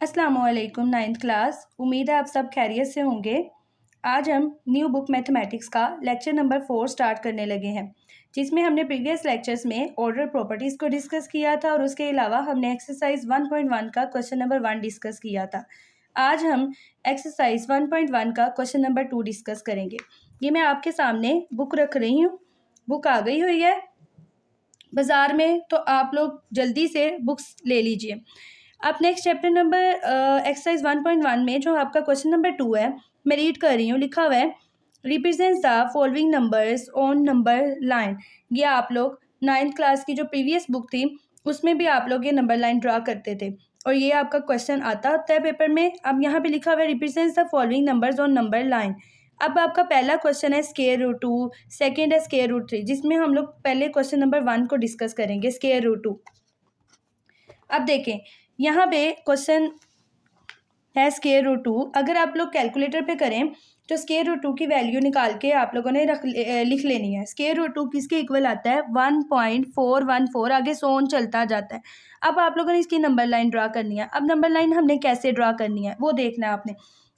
अस्सलामुअलैकुम ninth class. उम्मीद है आप सब खैरियत से होंगे। आज हम न्यू बुक मैथमेटिक्स का लेक्चर नंबर 4 स्टार्ट करने लगे हैं, जिसमें हमने प्रीवियस लेक्चर्स में ऑर्डर प्रॉपर्टीज़ को डिस्कस किया था और उसके अलावा हमने एक्सरसाइज 1.1 का क्वेश्चन नंबर 1 डिस्कस किया था। आज हम एक्सरसाइज 1.1 का क्वेश्चन नंबर 2 डिस्कस करेंगे। ये मैं आपके सामने बुक रख रही हूँ। बुक आ गई हुई है बाज़ार में, तो आप लोग जल्दी से बुक्स ले लीजिए। अब नेक्स्ट चैप्टर नंबर एक्सरसाइज 1.1 में जो आपका क्वेश्चन नंबर 2 है, मैं रीड कर रही हूँ। लिखा हुआ है represents the following numbers on number line. ये आप लोग 9th क्लास की जो प्रीवियस बुक थी उसमें भी आप लोग ये नंबर लाइन ड्रा करते थे और ये आपका क्वेश्चन आता है पेपर में। अब यहाँ पे लिखा हुआ है represents the following numbers on number line. अब आपका पहला क्वेश्चन है स्क्वायर रूट 2, सेकेंड है स्क्वायर रूट 3, जिसमें हम लोग पहले क्वेश्चन नंबर 1 को डिस्कस करेंगे, स्क्वायर रूट 2। अब देखें यहाँ पे क्वेश्चन है स्क्वायर रूट 2। अगर आप लोग कैलकुलेटर पे करें तो स्क्वायर रूट 2 की वैल्यू निकाल के आप लोगों ने लिख लेनी है। स्क्वायर रूट 2 किसके इक्वल आता है? 1.414। आगे सोन चलता जाता है। अब आप लोगों ने इसकी नंबर लाइन ड्रा करनी है। अब नंबर लाइन हमने कैसे ड्रा करनी है वो देखना है आपने।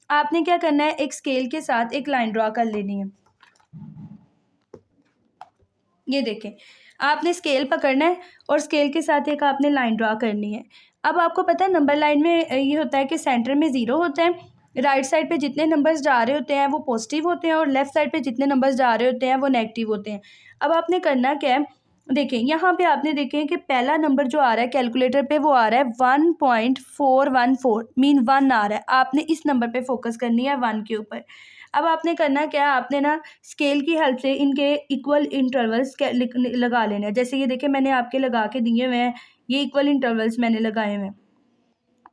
आपने क्या करना है, एक स्केल के साथ एक लाइन ड्रा कर लेनी है। ये देखें, आपने स्केल पकड़ना है और स्केल के साथ एक आपने लाइन ड्रा करनी है। अब आपको पता है नंबर लाइन में ये होता है कि सेंटर में 0 होता है, राइट साइड पे जितने नंबर्स जा रहे होते हैं वो पॉजिटिव होते हैं और लेफ्ट साइड पे जितने नंबर्स जा रहे होते हैं वो नेगेटिव होते हैं। अब आपने करना क्या है, देखें यहाँ पे आपने देखें कि पहला नंबर जो आ रहा है कैलकुलेटर पे वो आ रहा है 1.414, मीन 1 आ रहा है। आपने इस नंबर पे फोकस करनी है 1 के ऊपर। अब आपने करना क्या है, आपने ना स्केल की हेल्प से इनके इक्वल इंटरवल्स लगा लेने हैं। जैसे ये देखिए मैंने आपके लगा के दिए हुए हैं, ये इक्वल इंटरवल्स मैंने लगाए हुए हैं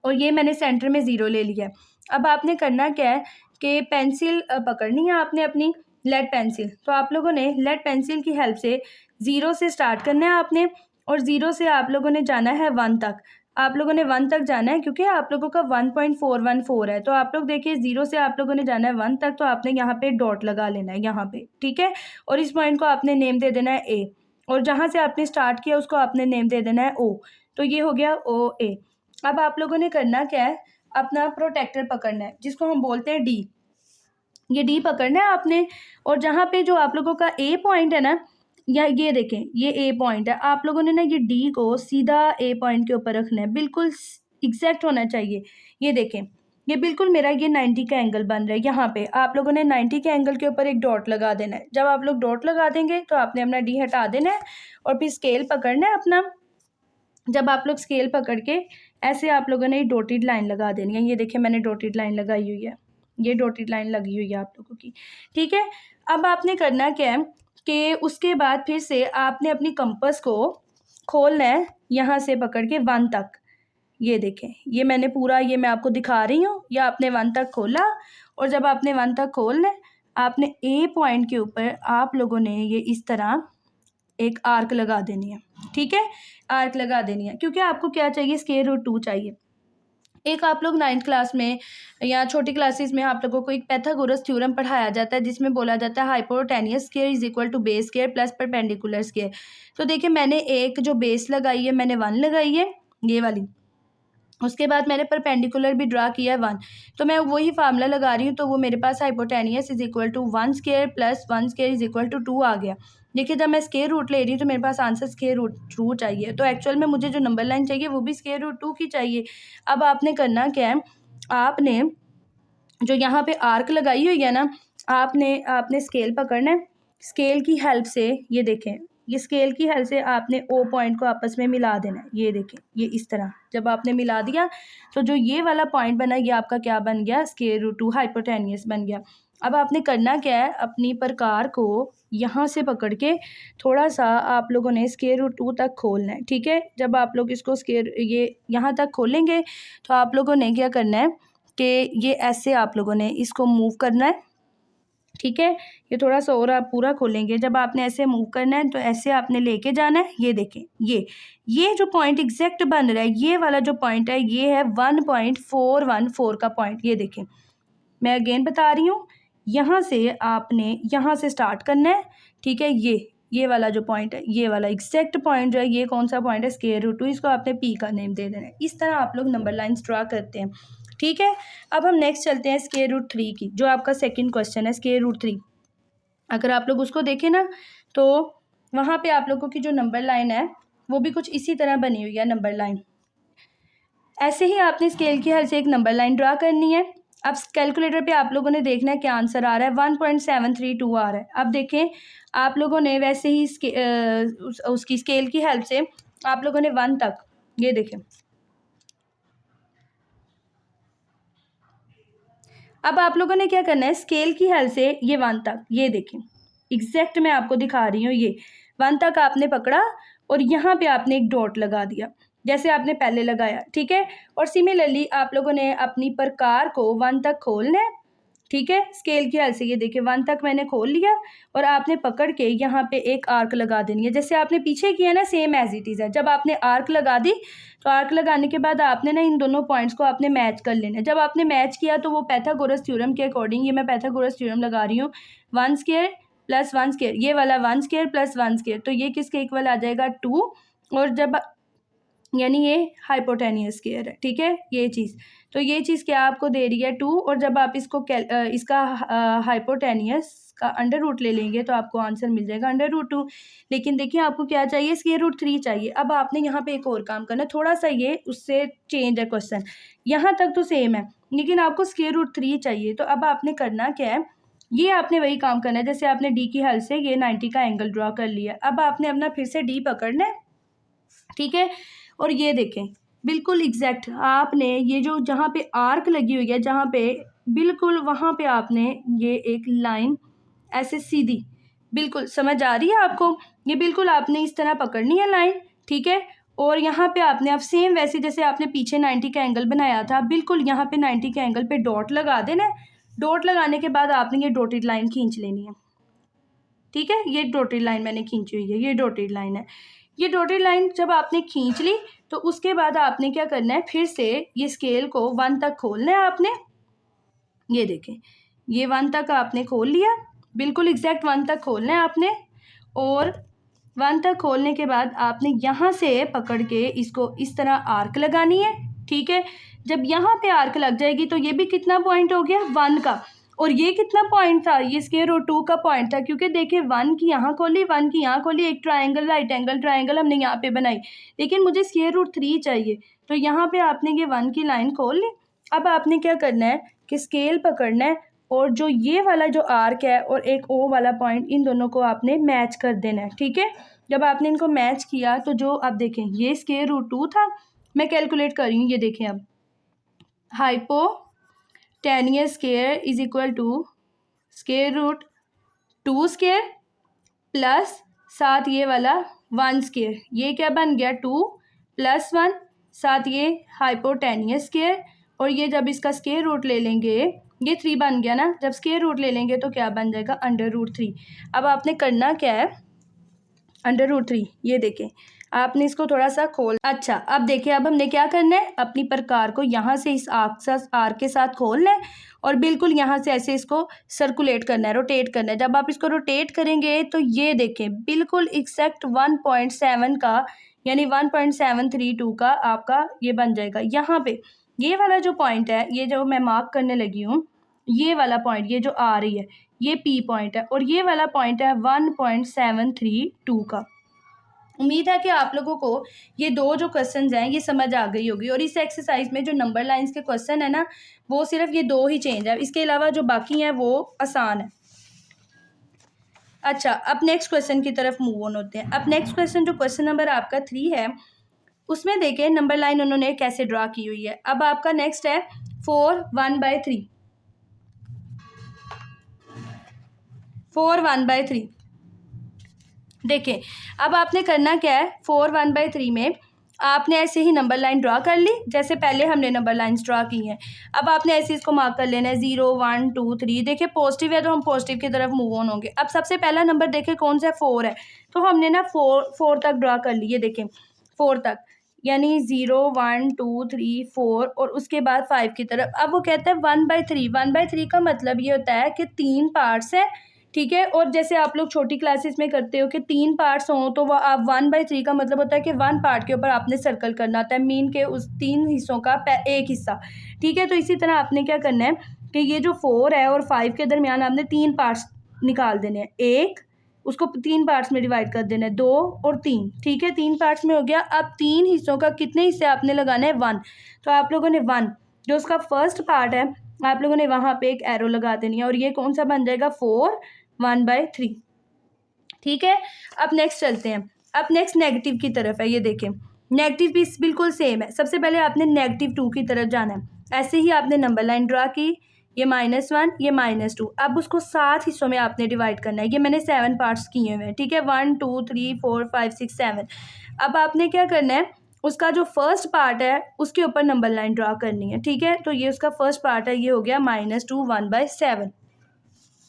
और ये मैंने सेंटर में 0 ले लिया है। अब आपने करना क्या है कि पेंसिल पकड़नी है आपने अपनी लेड पेंसिल। तो आप लोगों ने लेड पेंसिल की हेल्प से 0 से स्टार्ट करना है आपने और 0 से आप लोगों ने जाना है 1 तक। आप लोगों ने 1 तक जाना है क्योंकि आप लोगों का 1.414 है। तो आप लोग देखिए 0 से आप लोगों ने जाना है 1 तक, तो आपने यहाँ पे डॉट लगा लेना है यहाँ पे, ठीक है। और इस पॉइंट को आपने नेम दे देना है ए और जहाँ से आपने स्टार्ट किया उसको आपने नेम दे देना है ओ। तो ये हो गया ओ ए। अब आप लोगों ने करना क्या है, अपना प्रोटेक्टर पकड़ना है जिसको हम बोलते हैं डी। ये डी पकड़ना है आपने और जहाँ पे जो आप लोगों का ए पॉइंट है ना, या ये देखें ये ए पॉइंट है, आप लोगों ने ना ये डी को सीधा ए पॉइंट के ऊपर रखना है, बिल्कुल एग्जैक्ट होना चाहिए। ये देखें ये बिल्कुल मेरा ये 90 का एंगल बन रहा है। यहाँ पे आप लोगों ने 90 के एंगल के ऊपर एक डॉट लगा देना है। जब आप लोग डॉट लगा देंगे तो आपने अपना डी हटा देना है और फिर स्केल पकड़ना है अपना। जब आप लोग स्केल पकड़ के ऐसे आप लोगों ने डॉटेड लाइन लगा देनी है। ये देखिए मैंने डॉटेड लाइन लगाई हुई है, ये डॉटेड लाइन लगी हुई है आप लोगों की, ठीक है। अब आपने करना क्या है कि उसके बाद फिर से आपने अपनी कंपास को खोलना है यहाँ से पकड़ के 1 तक। ये देखें ये मैंने पूरा, ये मैं आपको दिखा रही हूँ, या आपने 1 तक खोला और जब आपने 1 तक खोलना है आपने ए पॉइंट के ऊपर आप लोगों ने ये इस तरह एक आर्क लगा देनी है, ठीक है। आर्क लगा देनी है क्योंकि आपको क्या चाहिए, स्क्वायर रूट 2 चाहिए। एक आप लोग 9th क्लास में या छोटी क्लासेस में आप लोगों को एक पाइथागोरस थ्योरम पढ़ाया जाता है जिसमें बोला जाता है hypotenuse square is equal to base square plus perpendicular square. तो देखिए मैंने एक जो बेस लगाई है मैंने 1 लगाई है ये वाली, उसके बाद मैंने परपेंडिकुलर भी ड्रा किया है 1। तो मैं वही फार्मूला लगा रही हूँ, तो वो मेरे पास hypotenuse is equal to 1 square plus 1 square is equal to 2 आ गया। देखिए जब मैं स्क्वायर रूट ले रही हूँ तो मेरे पास आंसर स्क्वायर रूट 2 चाहिए, तो एक्चुअल में मुझे जो नंबर लाइन चाहिए वो भी स्क्वायर रूट 2 की चाहिए। अब आपने करना क्या है, आपने जो यहाँ पे आर्क लगाई हुई है ना, आपने स्केल पकड़ना है। स्केल की हेल्प से ये देखें, ये स्केल की हेल्प से आपने ओ पॉइंट को आपस में मिला देना है। ये देखें ये इस तरह जब आपने मिला दिया तो जो ये वाला पॉइंट बना ये आपका क्या बन गया, स्क्वायर रूट 2 हाइपोटेनियस बन गया। अब आपने करना क्या है, अपनी प्रकार को यहाँ से पकड़ के थोड़ा सा आप लोगों ने स्क्वायर रूट 2 तक खोलना है, ठीक है। जब आप लोग इसको स्क्वायर ये यहाँ तक खोलेंगे तो आप लोगों ने क्या करना है कि ये ऐसे आप लोगों ने इसको मूव करना है, ठीक है। ये थोड़ा सा और आप पूरा खोलेंगे, जब आपने ऐसे मूव करना है तो ऐसे आपने लेके जाना है। ये देखें ये जो पॉइंट एग्जैक्ट बन रहा है, ये वाला जो पॉइंट है ये है 1.414 का पॉइंट। ये देखें मैं अगेन बता रही हूँ, यहाँ से आपने यहाँ से स्टार्ट करना है, ठीक है। ये वाला जो पॉइंट है, ये वाला एग्जैक्ट पॉइंट जो है, ये कौन सा पॉइंट है, स्क्वायर रूट 2, इसको आपने पी का नेम दे देना है। इस तरह आप लोग नंबर लाइन्स ड्रा करते हैं, ठीक है। अब हम नेक्स्ट चलते हैं स्क्वायर रूट 3 की, जो आपका सेकंड क्वेश्चन है स्क्वायर रूट 3। अगर आप लोग उसको देखें ना, तो वहाँ पे आप लोगों की जो नंबर लाइन है वो भी कुछ इसी तरह बनी हुई है नंबर लाइन। ऐसे ही आपने स्केल की हेल्प से एक नंबर लाइन ड्रा करनी है। अब कैलकुलेटर पे आप लोगों ने देखना है क्या आंसर आ रहा है, 1.732 आ रहा है। अब देखें, आप लोगों ने वैसे ही उसकी स्केल की हेल्प से आप लोगों ने 1 तक, ये देखें, अब आप लोगों ने क्या करना है, स्केल की हेल्प से ये 1 तक, ये देखें एग्जैक्ट मैं आपको दिखा रही हूँ, ये 1 तक आपने पकड़ा और यहाँ पे आपने एक डॉट लगा दिया जैसे आपने पहले लगाया, ठीक है। और सिमिलरली आप लोगों ने अपनी प्रकार को 1 तक खोलना है, ठीक है। स्केल की हेल्प से ये देखिए 1 तक मैंने खोल लिया और आपने पकड़ के यहाँ पे एक आर्क लगा देनी है, जैसे आपने पीछे किया ना, सेम एज इट इज़ है। जब आपने आर्क लगा दी तो आर्क लगाने के बाद आपने ना इन दोनों पॉइंट्स को आपने मैच कर लेना है। जब आपने मैच किया तो वो पाइथागोरस थ्योरम के अकॉर्डिंग, ये मैं पाइथागोरस थ्योरम लगा रही हूँ, 1 स्क्वायर प्लस 1 स्क्वायर, ये वाला 1 स्क्वायर प्लस 1 स्क्वायर, तो ये किसके इक्वल आ जाएगा 2, और जब यानी ये हाइपोटेनियस स्क्वायर है, ठीक है, ये चीज़। तो ये चीज़ क्या आपको दे रही है 2, और जब आप इसको इसका हाइपोटेनियस का अंडर रूट ले लेंगे तो आपको आंसर मिल जाएगा अंडर रूट 2। लेकिन देखिए आपको क्या चाहिए, स्क्वायर रूट 3 चाहिए। अब आपने यहाँ पे एक और काम करना है, थोड़ा सा ये उससे चेंज है क्वेश्चन, यहाँ तक तो सेम है लेकिन आपको स्क्वायर रूट 3 चाहिए। तो अब आपने करना क्या है, ये आपने वही काम करना है जैसे आपने डी की हेल्प से ये 90 का एंगल ड्रॉ कर लिया। अब आपने अपना फिर से डी पकड़ना है, ठीक है। और ये देखें बिल्कुल एग्जैक्ट आपने ये जो जहाँ पे आर्क लगी हुई है, जहाँ पे बिल्कुल वहाँ पे आपने ये एक लाइन ऐसे सीधी, बिल्कुल समझ आ रही है आपको, ये बिल्कुल आपने इस तरह पकड़नी है लाइन, ठीक है। और यहाँ पे आपने अब सेम वैसे जैसे आपने पीछे 90 का एंगल बनाया था, बिल्कुल यहाँ पे 90 के एंगल पे डॉट लगा देना है। डॉट लगाने के बाद आपने ये डॉटेड लाइन खींच लेनी है, ठीक है। ये डॉटेड लाइन मैंने खींची हुई है, ये डॉटेड लाइन है। ये डॉटेड लाइन जब आपने खींच ली तो उसके बाद आपने क्या करना है, फिर से ये स्केल को 1 तक खोलना है आपने, ये देखें ये 1 तक आपने खोल लिया, बिल्कुल एग्जैक्ट 1 तक खोलना है आपने। और 1 तक खोलने के बाद आपने यहाँ से पकड़ के इसको इस तरह आर्क लगानी है, ठीक है। जब यहाँ पे आर्क लग जाएगी तो ये भी कितना पॉइंट हो गया 1 का, और ये कितना पॉइंट था, ये स्क्वायर रूट 2 का पॉइंट था, क्योंकि देखिए 1 की यहाँ खोली 1 की यहाँ खोली, एक ट्राइंगल राइट एंगल ट्राइंगल हमने यहाँ पे बनाई, लेकिन मुझे स्क्वायर रूट 3 चाहिए। तो यहाँ पे आपने ये 1 की लाइन खोल ली। अब आपने क्या करना है कि स्केल पकड़ना है और जो ये वाला जो आर्क है और एक ओ वाला पॉइंट, इन दोनों को आपने मैच कर देना है, ठीक है। जब आपने इनको मैच किया तो जो अब देखें ये स्क्वायर रूट 2 था, मैं कैलकुलेट कर रही हूँ, ये देखें अब hypotenuse square is equal to square root 2 square plus साथ ये वाला 1 स्क्वायर, ये क्या बन गया 2 प्लस 1, साथ ये हाइपोटेनियस स्क्वायर, और ये जब इसका स्क्वायर रूट ले लेंगे ये 3 बन गया ना, जब स्क्वायर रूट ले लेंगे तो क्या बन जाएगा अंडर रूट 3। अब आपने करना क्या है, अंडर रूट 3, ये देखें आपने इसको थोड़ा सा खोल, अच्छा अब देखिए अब हमने क्या करना है, अपनी प्रकार को यहाँ से इस आर्क के साथ खोलना है और बिल्कुल यहाँ से ऐसे इसको सर्कुलेट करना है, रोटेट करना है। जब आप इसको रोटेट करेंगे तो ये देखें बिल्कुल एग्जैक्ट 1.7 का यानी 1.732 का आपका ये बन जाएगा। यहाँ पे ये वाला जो पॉइंट है, ये जो मैं मार्क करने लगी हूँ, ये वाला पॉइंट ये जो आ रही है ये पी पॉइंट है, और ये वाला पॉइंट है 1.732 का। उम्मीद है कि आप लोगों को ये दो जो क्वेश्चंस हैं ये समझ आ गई होगी, और इस एक्सरसाइज में जो नंबर लाइंस के क्वेश्चन है ना, वो सिर्फ ये 2 ही चेंज है, इसके अलावा जो बाकी हैं वो आसान है। अच्छा अब नेक्स्ट क्वेश्चन की तरफ मूव ऑन होते हैं। अब नेक्स्ट क्वेश्चन जो क्वेश्चन नंबर आपका 3 है, उसमें देखें नंबर लाइन उन्होंने कैसे ड्रा की हुई है। अब आपका नेक्स्ट है 4 1/3, 4 1/3। देखें अब आपने करना क्या है, 4 1/3 में आपने ऐसे ही नंबर लाइन ड्रा कर ली जैसे पहले हमने नंबर लाइंस ड्रा की हैं। अब आपने ऐसे इसको मार्क कर लेना है 0 1 2 3। देखिए पॉजिटिव है तो हम पॉजिटिव की तरफ मूव ऑन होंगे। अब सबसे पहला नंबर देखें कौन सा है, 4 है, तो हमने ना 4 तक ड्रा कर लिए। देखें 4 तक यानी 0 1 2 3 4 और उसके बाद 5 की तरफ। अब वो कहता है 1/3, 1/3 का मतलब ये होता है कि 3 पार्ट्स हैं, ठीक है। और जैसे आप लोग छोटी क्लासेस में करते हो कि 3 पार्ट्स हों तो वह आप 1/3 का मतलब होता है कि 1 पार्ट के ऊपर आपने सर्कल करना होता है, मीन के उस 3 हिस्सों का एक हिस्सा, ठीक है। तो इसी तरह आपने क्या करना है कि ये जो 4 है और 5 के दरमियान आपने 3 पार्ट्स निकाल देने हैं। एक, उसको 3 पार्ट्स में डिवाइड कर देना है, 2 और 3, ठीक है। 3 पार्ट्स में हो गया। अब 3 हिस्सों का कितने हिस्से आपने लगाना है, 1। तो आप लोगों ने 1 जो उसका फर्स्ट पार्ट है आप लोगों ने वहाँ पे एक एरो लगा देनी है और ये कौन सा बन जाएगा, 4 1/3, ठीक है। अब नेक्स्ट चलते हैं। अब नेक्स्ट नेगेटिव की तरफ है, ये देखें नेगेटिव भी बिल्कुल सेम है। सबसे पहले आपने -2 की तरफ जाना है। ऐसे ही आपने नंबर लाइन ड्रा की, ये -1 ये -2। अब उसको 7 हिस्सों में आपने डिवाइड करना है। ये मैंने 7 पार्ट्स किए हुए हैं, ठीक है, 1 2 3 4 5 6 7। अब आपने क्या करना है, उसका जो फर्स्ट पार्ट है उसके ऊपर नंबर लाइन ड्रा करनी है, ठीक है। तो ये उसका फर्स्ट पार्ट है, ये हो गया -2 1/7।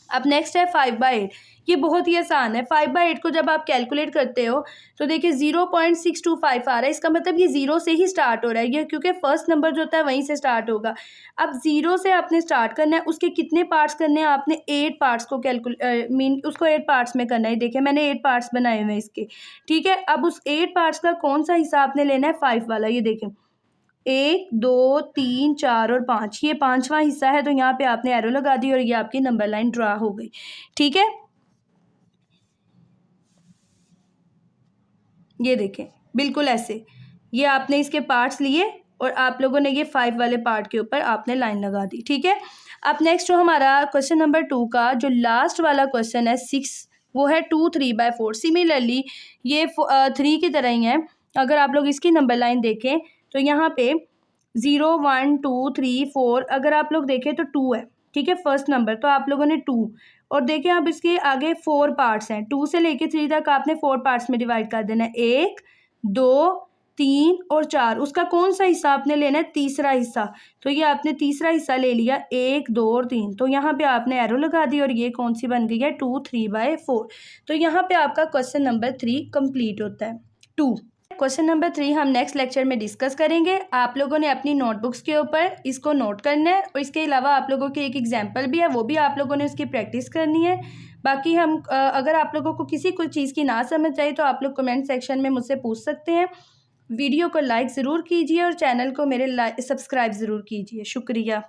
अब नेक्स्ट है 5/8। ये बहुत ही आसान है। 5/8 को जब आप कैलकुलेट करते हो तो देखिए 0.625 आ रहा है। इसका मतलब ये 0 से ही स्टार्ट हो रहा है, ये क्योंकि फर्स्ट नंबर जो होता है वहीं से स्टार्ट होगा। अब 0 से आपने स्टार्ट करना है, उसके कितने पार्ट्स करने हैं आपने, 8 पार्ट्स को मीन उसको 8 पार्ट्स में करना है। देखिए मैंने 8 पार्ट्स बनाए हुए हैं इसके, ठीक है। अब उस 8 पार्ट्स का कौन सा हिस्सा आपने लेना है, 5 वाला। ये देखें 1 2 3 4 और 5, ये 5वां हिस्सा है। तो यहाँ पे आपने एरो लगा दी और ये आपकी नंबर लाइन ड्रा हो गई, ठीक है। ये देखें बिल्कुल ऐसे, ये आपने इसके पार्ट्स लिए और आप लोगों ने ये 5 वाले पार्ट के ऊपर आपने लाइन लगा दी, ठीक है। अब नेक्स्ट जो हमारा क्वेश्चन नंबर 2 का जो लास्ट वाला क्वेश्चन है 6, वो है 2 3/4। सिमिलरली ये 3 की तरह ही है। अगर आप लोग इसकी नंबर लाइन देखें तो यहाँ पे 0 1 2 3 4, अगर आप लोग देखें तो 2 है, ठीक है, फर्स्ट नंबर। तो आप लोगों ने 2 और देखें अब इसके आगे 4 पार्ट्स हैं। 2 से लेके 3 तक आपने 4 पार्ट्स में डिवाइड कर देना है, 1 2 3 और 4। उसका कौन सा हिस्सा आपने लेना है, तीसरा हिस्सा। तो ये आपने तीसरा हिस्सा ले लिया, 1 2 और 3। तो यहाँ पे आपने एरो लगा दी और ये कौन सी बन गई है, 2 3/4। तो यहाँ पे आपका क्वेश्चन नंबर 3 कंप्लीट होता है। 2 क्वेश्चन नंबर 3 हम नेक्स्ट लेक्चर में डिस्कस करेंगे। आप लोगों ने अपनी नोटबुक्स के ऊपर इसको नोट करना है और इसके अलावा आप लोगों की एक एग्जाम्पल भी है, वो भी आप लोगों ने उसकी प्रैक्टिस करनी है। बाकी हम अगर आप लोगों को किसी कोई चीज़ की ना समझ आए तो आप लोग कमेंट सेक्शन में मुझसे पूछ सकते हैं। वीडियो को लाइक ज़रूर कीजिए और चैनल को मेरे सब्सक्राइब ज़रूर कीजिए। शुक्रिया।